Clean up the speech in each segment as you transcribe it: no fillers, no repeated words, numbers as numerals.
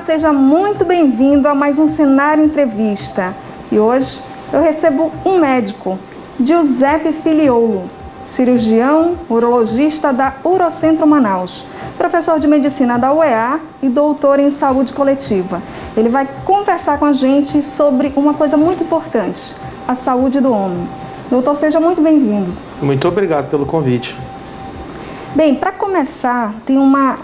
seja muito bem-vindo a mais um Cenário Entrevista. E hoje eu recebo um médico, Giuseppe Filiolo, cirurgião, urologista da Urocentro Manaus, professor de medicina da UEA e doutor em saúde coletiva. Ele vai conversar com a gente sobre uma coisa muito importante, a saúde do homem. Doutor, seja muito bem-vindo. Muito obrigado pelo convite. Bem, para começar, tem uma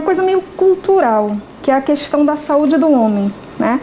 coisa meio cultural, que é a questão da saúde do homem, né?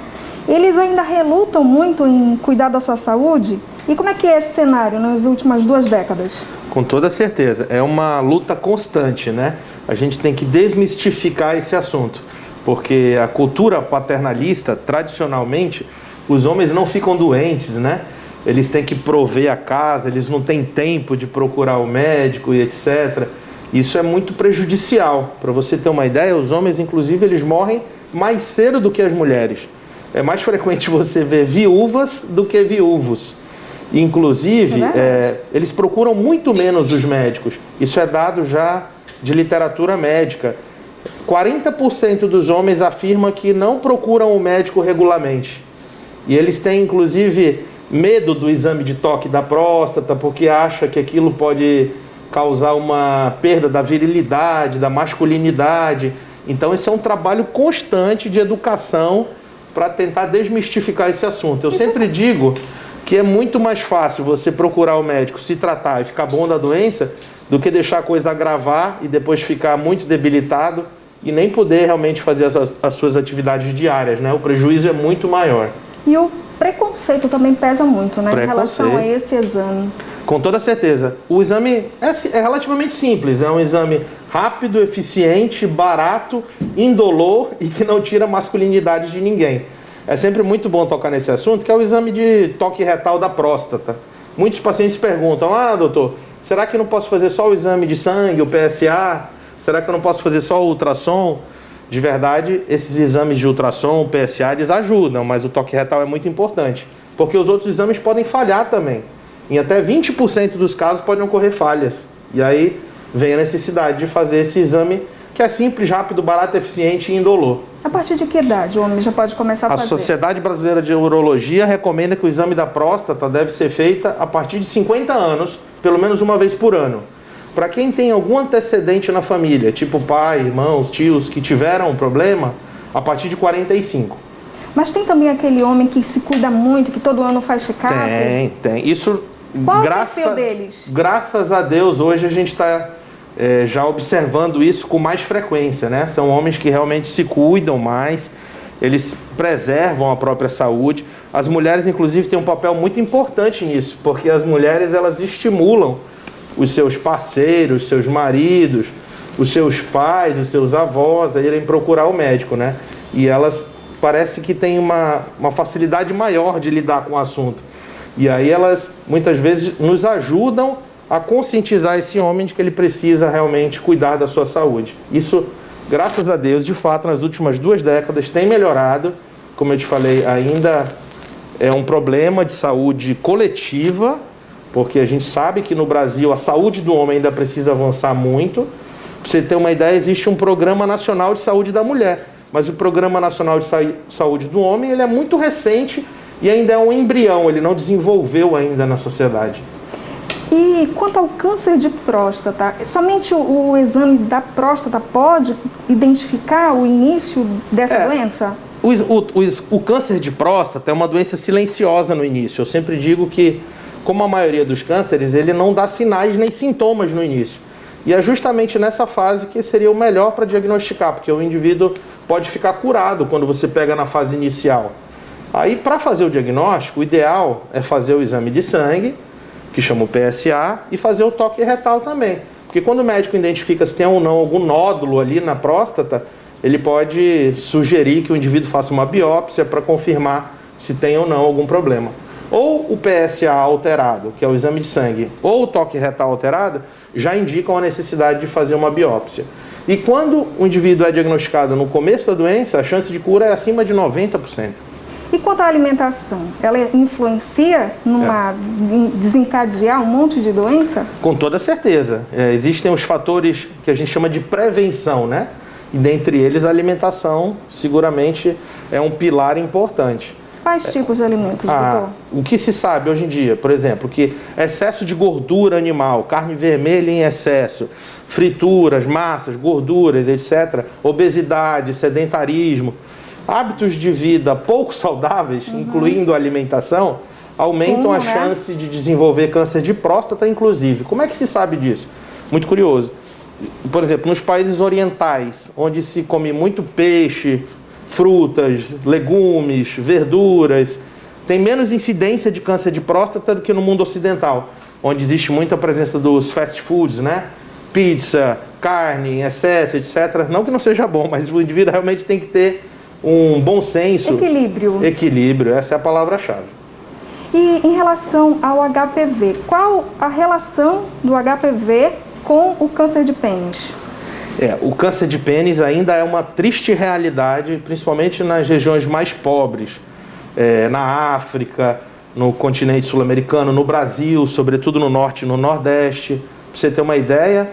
Eles ainda relutam muito em cuidar da sua saúde? E como é que é esse cenário nas últimas 2 décadas? Com toda certeza, é uma luta constante, né? A gente tem que desmistificar esse assunto, porque a cultura paternalista, tradicionalmente, os homens não ficam doentes, né? Eles têm que prover a casa, eles não têm tempo de procurar o médico e etc. Isso é muito prejudicial. Para você ter uma ideia, os homens, inclusive, eles morrem mais cedo do que as mulheres. É mais frequente você ver viúvas do que viúvos. Inclusive, eles procuram muito menos os médicos. Isso é dado já de literatura médica. 40% dos homens afirmam que não procuram o médico regularmente. E eles têm, inclusive, medo do exame de toque da próstata, porque acha que aquilo pode causar uma perda da virilidade, da masculinidade. Então, esse é um trabalho constante de educação para tentar desmistificar esse assunto. Eu sempre digo que é muito mais fácil você procurar o médico, se tratar e ficar bom da doença, do que deixar a coisa agravar e depois ficar muito debilitado e nem poder realmente fazer as suas atividades diárias, né? O prejuízo é muito maior. E o preconceito também pesa muito, né, em relação a esse exame? Com toda certeza. O exame é relativamente simples, é um exame rápido, eficiente, barato, indolor e que não tira a masculinidade de ninguém. É sempre muito bom tocar nesse assunto, que é o exame de toque retal da próstata. Muitos pacientes perguntam, doutor, será que eu não posso fazer só o exame de sangue, o PSA? Será que eu não posso fazer só o ultrassom? De verdade, esses exames de ultrassom, o PSA, eles ajudam, mas o toque retal é muito importante, porque os outros exames podem falhar também. Em até 20% dos casos podem ocorrer falhas. E aí vem a necessidade de fazer esse exame, que é simples, rápido, barato, eficiente e indolor. A partir de que idade o homem já pode começar a fazer? A Sociedade Brasileira de Urologia recomenda que o exame da próstata deve ser feito a partir de 50 anos, pelo menos uma vez por ano. Para quem tem algum antecedente na família, tipo pai, irmãos, tios, que tiveram um problema, a partir de 45. Mas tem também aquele homem que se cuida muito, que todo ano faz check-up? Tem. Isso, qual é o perfil deles? Graças a Deus, hoje a gente está já observando isso com mais frequência, né? São homens que realmente se cuidam mais, eles preservam a própria saúde. As mulheres, inclusive, têm um papel muito importante nisso, porque as mulheres, elas estimulam os seus parceiros, seus maridos, os seus pais, os seus avós a irem procurar o médico, né? E elas parece que têm uma facilidade maior de lidar com o assunto. E aí elas, muitas vezes, nos ajudam a conscientizar esse homem de que ele precisa realmente cuidar da sua saúde. Isso, graças a Deus, de fato, nas últimas 2 décadas tem melhorado. Como eu te falei, ainda é um problema de saúde coletiva, porque a gente sabe que no Brasil a saúde do homem ainda precisa avançar muito. Para você ter uma ideia, existe um Programa Nacional de Saúde da Mulher, mas o Programa Nacional de Saúde do Homem ele é muito recente e ainda é um embrião, ele não desenvolveu ainda na sociedade. E quanto ao câncer de próstata, somente o exame da próstata pode identificar o início dessa doença? O câncer de próstata é uma doença silenciosa no início. Eu sempre digo que, como a maioria dos cânceres, ele não dá sinais nem sintomas no início. E é justamente nessa fase que seria o melhor para diagnosticar, porque o indivíduo pode ficar curado quando você pega na fase inicial. Aí, para fazer o diagnóstico, o ideal é fazer o exame de sangue, que chama o PSA, e fazer o toque retal também. Porque quando o médico identifica se tem ou não algum nódulo ali na próstata, ele pode sugerir que o indivíduo faça uma biópsia para confirmar se tem ou não algum problema. Ou o PSA alterado, que é o exame de sangue, ou o toque retal alterado, já indicam a necessidade de fazer uma biópsia. E quando o indivíduo é diagnosticado no começo da doença, a chance de cura é acima de 90%. E quanto à alimentação, ela influencia em desencadear um monte de doença? Com toda certeza. Existem os fatores que a gente chama de prevenção, né? E dentre eles a alimentação seguramente é um pilar importante. Quais tipos de alimentos, doutor? O que se sabe hoje em dia, por exemplo, que excesso de gordura animal, carne vermelha em excesso, frituras, massas, gorduras, etc., obesidade, sedentarismo, hábitos de vida pouco saudáveis, incluindo a alimentação, aumentam a chance de desenvolver câncer de próstata, inclusive. Como é que se sabe disso? Muito curioso. Por exemplo, nos países orientais, onde se come muito peixe, frutas, legumes, verduras, tem menos incidência de câncer de próstata do que no mundo ocidental, onde existe muita presença dos fast foods, né? Pizza, carne em excesso, etc. Não que não seja bom, mas o indivíduo realmente tem que ter um bom senso. Equilíbrio. Equilíbrio, essa é a palavra-chave. E em relação ao HPV, qual a relação do HPV com o câncer de pênis? O câncer de pênis ainda é uma triste realidade, principalmente nas regiões mais pobres, na África, no continente sul-americano, no Brasil, sobretudo no norte e no nordeste. Para você ter uma ideia,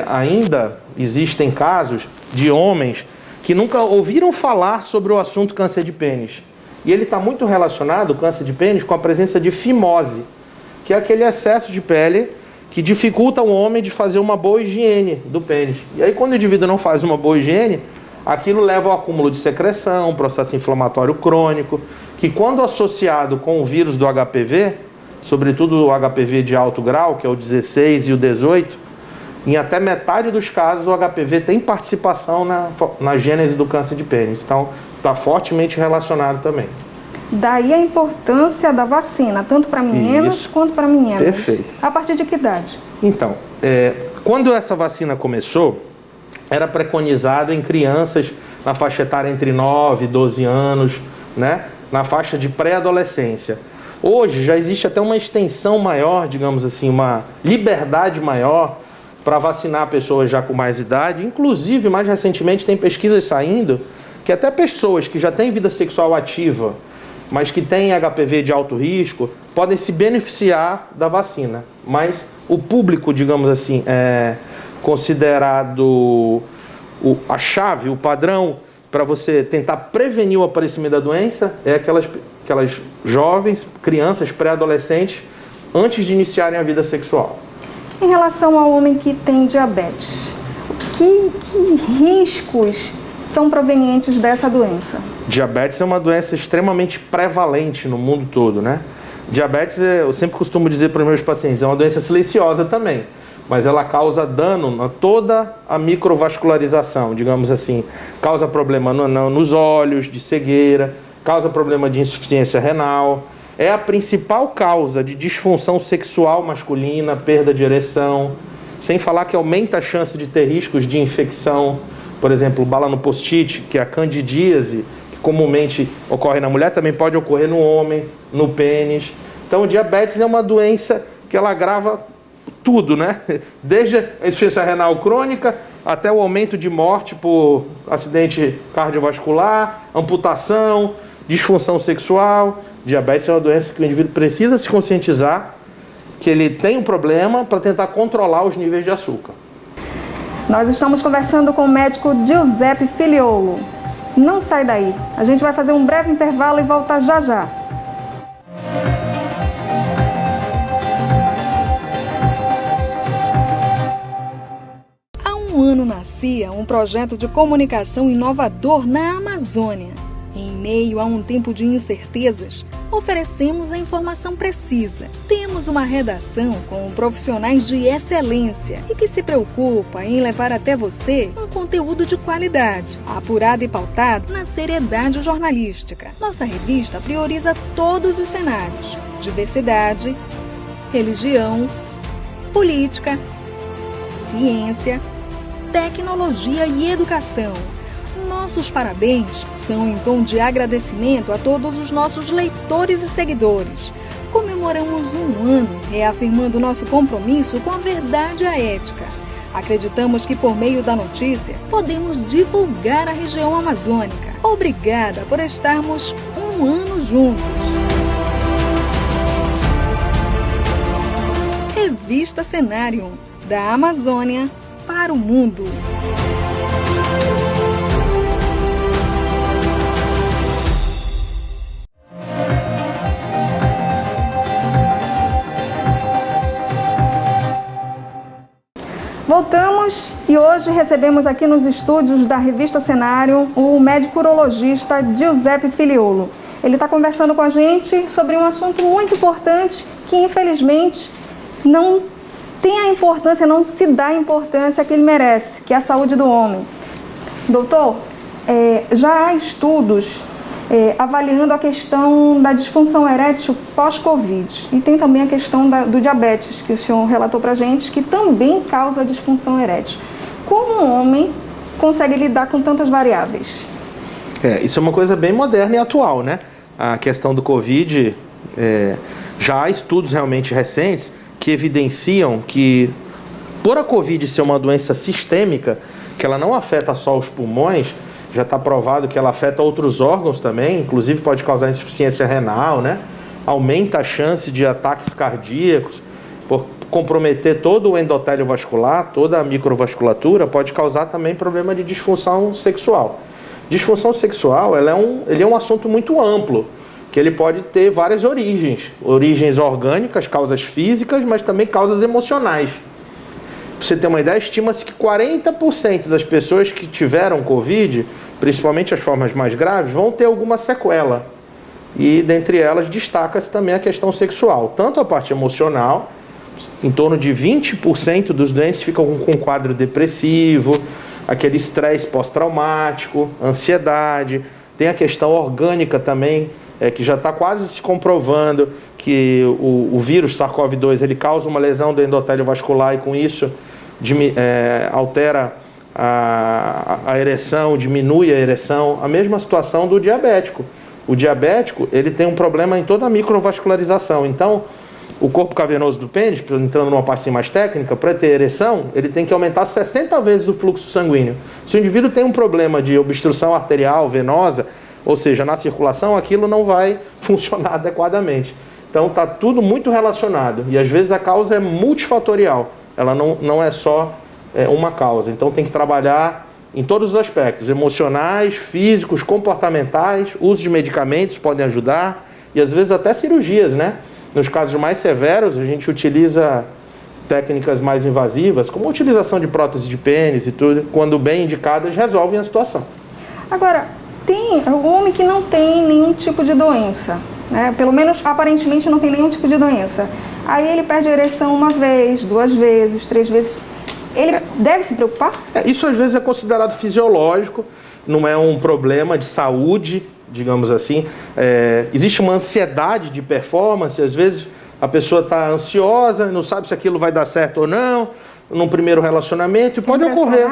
ainda existem casos de homens que nunca ouviram falar sobre o assunto câncer de pênis. E ele está muito relacionado, o câncer de pênis, com a presença de fimose, que é aquele excesso de pele que dificulta o homem de fazer uma boa higiene do pênis. E aí, quando o indivíduo não faz uma boa higiene, aquilo leva ao acúmulo de secreção, um processo inflamatório crônico, que quando associado com o vírus do HPV, sobretudo o HPV de alto grau, que é o 16 e o 18, em até metade dos casos o HPV tem participação na gênese do câncer de pênis. Então, está fortemente relacionado também. Daí a importância da vacina, tanto para meninos quanto para meninas. Perfeito. A partir de que idade? Então, quando essa vacina começou, era preconizado em crianças na faixa etária entre 9 e 12 anos, né? Na faixa de pré-adolescência. Hoje já existe até uma extensão maior, digamos assim, uma liberdade maior para vacinar pessoas já com mais idade. Inclusive, mais recentemente, tem pesquisas saindo que até pessoas que já têm vida sexual ativa, mas que têm HPV de alto risco, podem se beneficiar da vacina. Mas o público, digamos assim, considerado a chave, o padrão para você tentar prevenir o aparecimento da doença é aquelas jovens, crianças, pré-adolescentes, antes de iniciarem a vida sexual. Em relação ao homem que tem diabetes, que riscos são provenientes dessa doença? Diabetes é uma doença extremamente prevalente no mundo todo, né? Diabetes, eu sempre costumo dizer para os meus pacientes, é uma doença silenciosa também, mas ela causa dano a toda a microvascularização, digamos assim. Causa problema nos olhos, de cegueira, causa problema de insuficiência renal. É a principal causa de disfunção sexual masculina, perda de ereção, sem falar que aumenta a chance de ter riscos de infecção. Por exemplo, bala no post-it, que é a candidíase, que comumente ocorre na mulher, também pode ocorrer no homem, no pênis. Então, o diabetes é uma doença que ela agrava tudo, né? Desde a insuficiência renal crônica até o aumento de morte por acidente cardiovascular, amputação, disfunção sexual. Diabetes é uma doença que o indivíduo precisa se conscientizar que ele tem um problema para tentar controlar os níveis de açúcar. Nós estamos conversando com o médico Giuseppe Filiolo. Não sai daí. A gente vai fazer um breve intervalo e voltar já já. Há um ano nascia um projeto de comunicação inovador na Amazônia. Em meio a um tempo de incertezas, oferecemos a informação precisa. Temos uma redação com profissionais de excelência e que se preocupa em levar até você um conteúdo de qualidade, apurado e pautado na seriedade jornalística. Nossa revista prioriza todos os cenários: diversidade, religião, política, ciência, tecnologia e educação. Nossos parabéns são em tom de agradecimento a todos os nossos leitores e seguidores. Comemoramos um ano reafirmando nosso compromisso com a verdade e a ética. Acreditamos que por meio da notícia podemos divulgar a região amazônica. Obrigada por estarmos um ano juntos. Revista Cenarium, da Amazônia para o mundo. Voltamos e hoje recebemos aqui nos estúdios da Revista Cenário o médico urologista Giuseppe Filiolo. Ele está conversando com a gente sobre um assunto muito importante que infelizmente não tem a importância, não se dá a importância que ele merece, que é a saúde do homem. Doutor, já há estudos avaliando a questão da disfunção erétil pós-Covid. E tem também a questão do diabetes, que o senhor relatou para a gente, que também causa disfunção erétil. Como um homem consegue lidar com tantas variáveis? Isso é uma coisa bem moderna e atual, né? A questão do Covid, já há estudos realmente recentes que evidenciam que, por a Covid ser uma doença sistêmica, que ela não afeta só os pulmões, já está provado que ela afeta outros órgãos também, inclusive pode causar insuficiência renal, né? Aumenta a chance de ataques cardíacos, por comprometer todo o endotélio vascular, toda a microvasculatura, pode causar também problema de disfunção sexual. Disfunção sexual, ele é um assunto muito amplo, que ele pode ter várias origens. Origens orgânicas, causas físicas, mas também causas emocionais. Para você ter uma ideia, estima-se que 40% das pessoas que tiveram Covid, principalmente as formas mais graves, vão ter alguma sequela. E dentre elas destaca-se também a questão sexual. Tanto a parte emocional, em torno de 20% dos doentes ficam com um quadro depressivo, aquele estresse pós-traumático, ansiedade. Tem a questão orgânica também, que já está quase se comprovando que o vírus SARS-CoV-2 ele causa uma lesão do endotélio vascular e com isso altera a ereção, diminui a ereção. A mesma situação do diabético. O diabético ele tem um problema em toda a microvascularização. Então, o corpo cavernoso do pênis, entrando numa parte mais técnica, para ter ereção, ele tem que aumentar 60 vezes o fluxo sanguíneo. Se o indivíduo tem um problema de obstrução arterial, venosa, ou seja, na circulação, aquilo não vai funcionar adequadamente. Então, está tudo muito relacionado. E, às vezes, a causa é multifatorial. Ela não é só uma causa. Então, tem que trabalhar em todos os aspectos. Emocionais, físicos, comportamentais. Uso de medicamentos podem ajudar. E, às vezes, até cirurgias, né? Nos casos mais severos, a gente utiliza técnicas mais invasivas, como a utilização de prótese de pênis e tudo. Quando bem indicadas, resolvem a situação. Agora, tem o homem que não tem nenhum tipo de doença, né? Pelo menos aparentemente não tem nenhum tipo de doença. Aí ele perde a ereção uma vez, 2 vezes, 3 vezes. Ele deve se preocupar? Isso às vezes é considerado fisiológico, não é um problema de saúde, digamos assim. Existe uma ansiedade de performance, às vezes a pessoa está ansiosa, não sabe se aquilo vai dar certo ou não, num primeiro relacionamento, e pode ocorrer.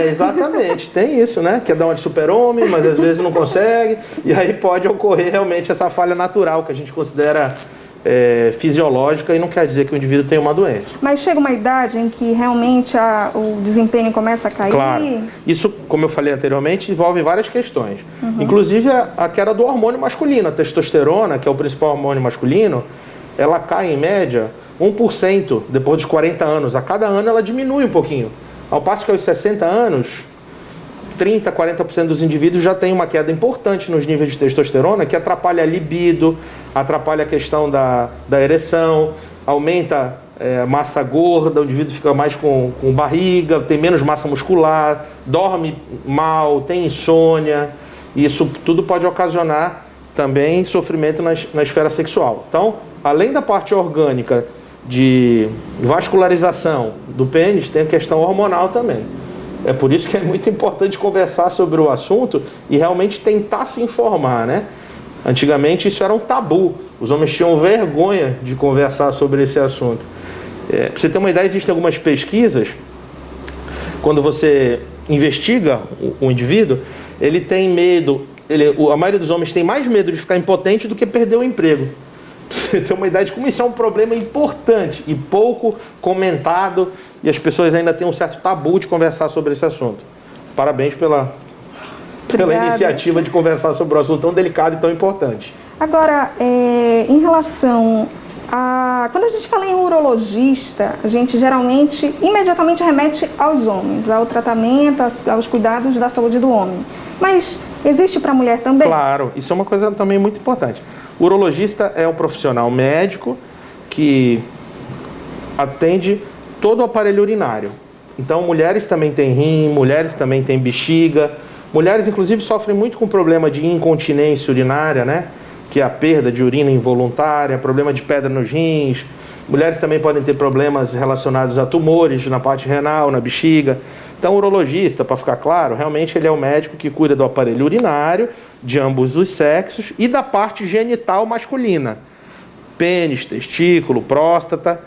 Exatamente, tem isso, né? Quer dar uma de super-homem, mas às vezes não consegue, e aí pode ocorrer realmente essa falha natural que a gente considera fisiológica e não quer dizer que o indivíduo tem uma doença. Mas chega uma idade em que realmente o desempenho começa a cair? Claro. Isso, como eu falei anteriormente, envolve várias questões. Inclusive a queda do hormônio masculino, a testosterona, que é o principal hormônio masculino, ela cai em média 1% depois dos 40 anos. A cada ano ela diminui um pouquinho. Ao passo que aos 60 anos, 30%, 40% dos indivíduos já tem uma queda importante nos níveis de testosterona, que atrapalha a libido, atrapalha a questão da ereção, aumenta a massa gorda, o indivíduo fica mais com barriga, tem menos massa muscular, dorme mal, tem insônia. E isso tudo pode ocasionar também sofrimento na esfera sexual. Então, além da parte orgânica de vascularização do pênis, tem a questão hormonal também. É por isso que é muito importante conversar sobre o assunto e realmente tentar se informar, né? Antigamente isso era um tabu, os homens tinham vergonha de conversar sobre esse assunto. Para você ter uma ideia, existem algumas pesquisas, quando você investiga o indivíduo, ele tem medo, a maioria dos homens tem mais medo de ficar impotente do que perder o emprego. Você tem uma ideia de como isso é um problema importante e pouco comentado, e as pessoas ainda têm um certo tabu de conversar sobre esse assunto. Parabéns pela iniciativa de conversar sobre um assunto tão delicado e tão importante. Agora, em relação Quando a gente fala em urologista, a gente geralmente, imediatamente remete aos homens, ao tratamento, aos cuidados da saúde do homem. Mas existe para a mulher também? Claro, isso é uma coisa também muito importante. O urologista é um profissional médico que atende todo o aparelho urinário. Então, mulheres também têm rim, mulheres também têm bexiga. Mulheres, inclusive, sofrem muito com problema de incontinência urinária, né? Que é a perda de urina involuntária, problema de pedra nos rins. Mulheres também podem ter problemas relacionados a tumores na parte renal, na bexiga. Então, o urologista, para ficar claro, realmente ele é o médico que cuida do aparelho urinário, de ambos os sexos e da parte genital masculina. Pênis, testículo, próstata,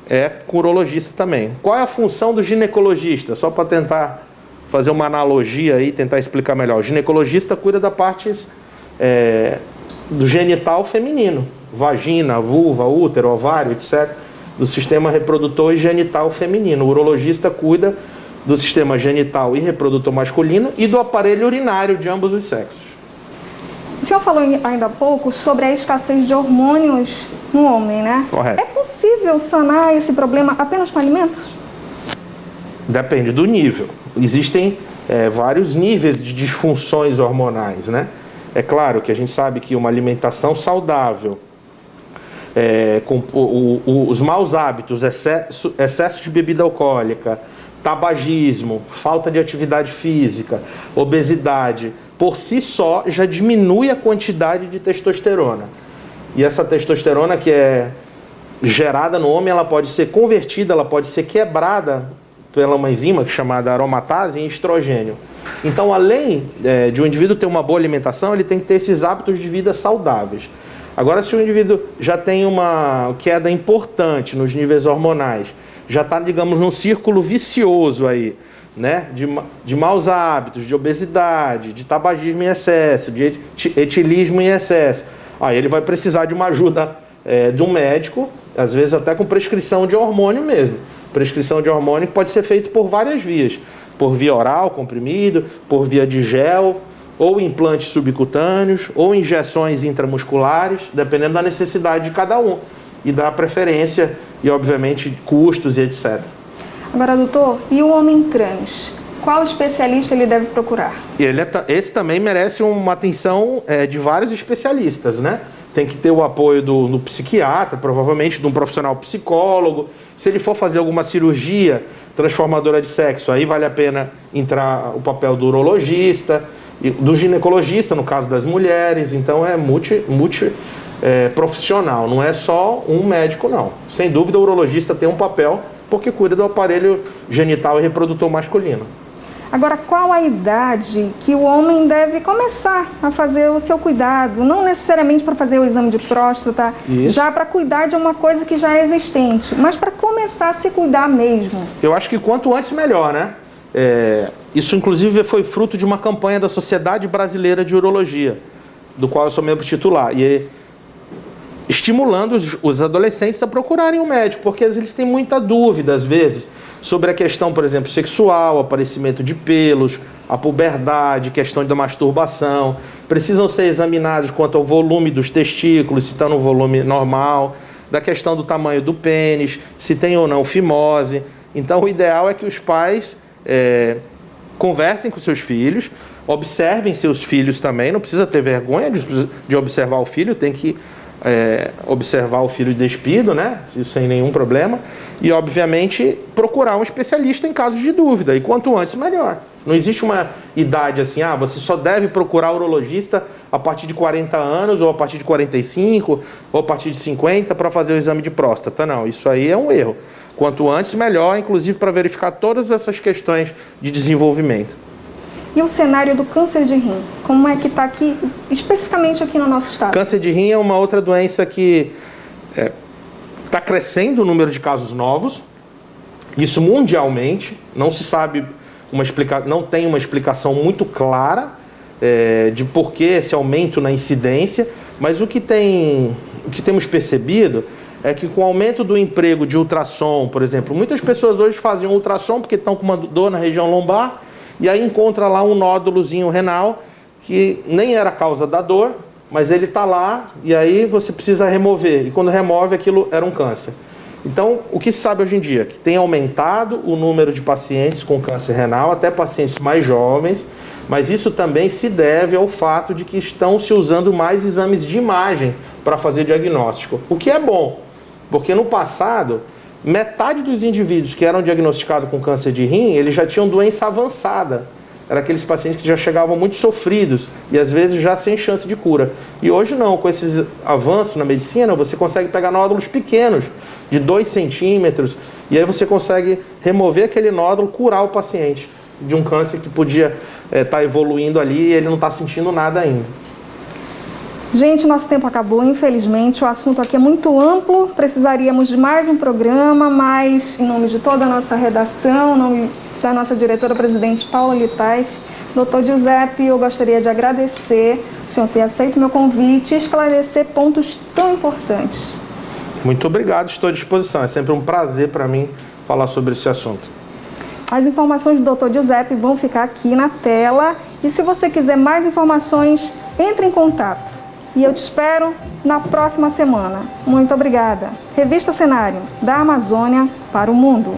é com o urologista também. Qual é a função do ginecologista? Só para tentar fazer uma analogia aí, tentar explicar melhor. O ginecologista cuida da parte do genital feminino, vagina, vulva, útero, ovário, etc., do sistema reprodutor e genital feminino. O urologista cuida do sistema genital e reprodutor masculino e do aparelho urinário de ambos os sexos. O senhor falou ainda há pouco sobre a escassez de hormônios no homem, né? Correto. É possível sanar esse problema apenas com alimentos? Depende do nível. Existem vários níveis de disfunções hormonais, né? É claro que a gente sabe que uma alimentação saudável, com os maus hábitos, excesso de bebida alcoólica, tabagismo, falta de atividade física, obesidade, por si só já diminui a quantidade de testosterona. E essa testosterona que é gerada no homem, ela pode ser convertida, ela pode ser quebrada pela uma enzima chamada aromatase em estrogênio. Então, além de um indivíduo ter uma boa alimentação, ele tem que ter esses hábitos de vida saudáveis. Agora, se o indivíduo já tem uma queda importante nos níveis hormonais, já está, digamos, num círculo vicioso aí, né? De maus hábitos, de obesidade, de tabagismo em excesso, de etilismo em excesso, aí ele vai precisar de uma ajuda de um médico, às vezes até com prescrição de hormônio mesmo. Prescrição de hormônio que pode ser feito por várias vias. Por via oral, comprimido, por via de gel, ou implantes subcutâneos, ou injeções intramusculares, dependendo da necessidade de cada um. E da preferência e, obviamente, custos e etc. Agora, doutor, e o homem trans? Qual especialista ele deve procurar? Esse também merece uma atenção de vários especialistas, né? Tem que ter o apoio do psiquiatra, provavelmente de um profissional psicólogo. Se ele for fazer alguma cirurgia transformadora de sexo, aí vale a pena entrar o papel do urologista, do ginecologista, no caso das mulheres. Então é profissional, não é só um médico, não. Sem dúvida, o urologista tem um papel porque cuida do aparelho genital e reprodutor masculino. Agora, qual a idade que o homem deve começar a fazer o seu cuidado? Não necessariamente para fazer o exame de próstata, já para cuidar de uma coisa que já é existente, mas para começar a se cuidar mesmo. Eu acho que quanto antes melhor, né? Isso, inclusive, foi fruto de uma campanha da Sociedade Brasileira de Urologia, do qual eu sou membro titular. E estimulando os adolescentes a procurarem um médico, porque eles têm muita dúvida, às vezes, sobre a questão, por exemplo, sexual, aparecimento de pelos, a puberdade, questão da masturbação. Precisam ser examinados quanto ao volume dos testículos, se está no volume normal, da questão do tamanho do pênis, se tem ou não fimose. Então, o ideal é que os pais conversem com seus filhos, observem seus filhos também, não precisa ter vergonha de observar o filho, tem que observar o filho despido, né? Sem nenhum problema. E, obviamente, procurar um especialista em casos de dúvida. E quanto antes, melhor. Não existe uma idade assim, você só deve procurar urologista a partir de 40 anos, ou a partir de 45, ou a partir de 50 para fazer o exame de próstata. Não, isso aí é um erro. Quanto antes, melhor, inclusive para verificar todas essas questões de desenvolvimento. E o cenário do câncer de rim? Como é que está aqui, especificamente aqui no nosso estado? Câncer de rim é uma outra doença que está crescendo o número de casos novos. Isso mundialmente. Não se sabe, não tem uma explicação muito clara de por que esse aumento na incidência. Mas o que temos percebido é que com o aumento do emprego de ultrassom, por exemplo, muitas pessoas hoje fazem um ultrassom porque estão com uma dor na região lombar, e aí encontra lá um nódulozinho renal que nem era a causa da dor, mas ele está lá e aí você precisa remover. E quando remove, aquilo era um câncer. Então, o que se sabe hoje em dia? Que tem aumentado o número de pacientes com câncer renal, até pacientes mais jovens, mas isso também se deve ao fato de que estão se usando mais exames de imagem para fazer diagnóstico, o que é bom, porque no passado, metade dos indivíduos que eram diagnosticados com câncer de rim, eles já tinham doença avançada. Eram aqueles pacientes que já chegavam muito sofridos e às vezes já sem chance de cura. E hoje não, com esses avanços na medicina, você consegue pegar nódulos pequenos, de 2 centímetros, e aí você consegue remover aquele nódulo, curar o paciente de um câncer que podia estar evoluindo ali e ele não está sentindo nada ainda. Gente, nosso tempo acabou, infelizmente. O assunto aqui é muito amplo, precisaríamos de mais um programa, mas em nome de toda a nossa redação, em nome da nossa diretora-presidente Paula Litaif, doutor Giuseppe, eu gostaria de agradecer o senhor ter aceito meu convite e esclarecer pontos tão importantes. Muito obrigado, estou à disposição. É sempre um prazer para mim falar sobre esse assunto. As informações do Dr. Giuseppe vão ficar aqui na tela e se você quiser mais informações, entre em contato. E eu te espero na próxima semana. Muito obrigada. Revista Cenário, da Amazônia para o Mundo.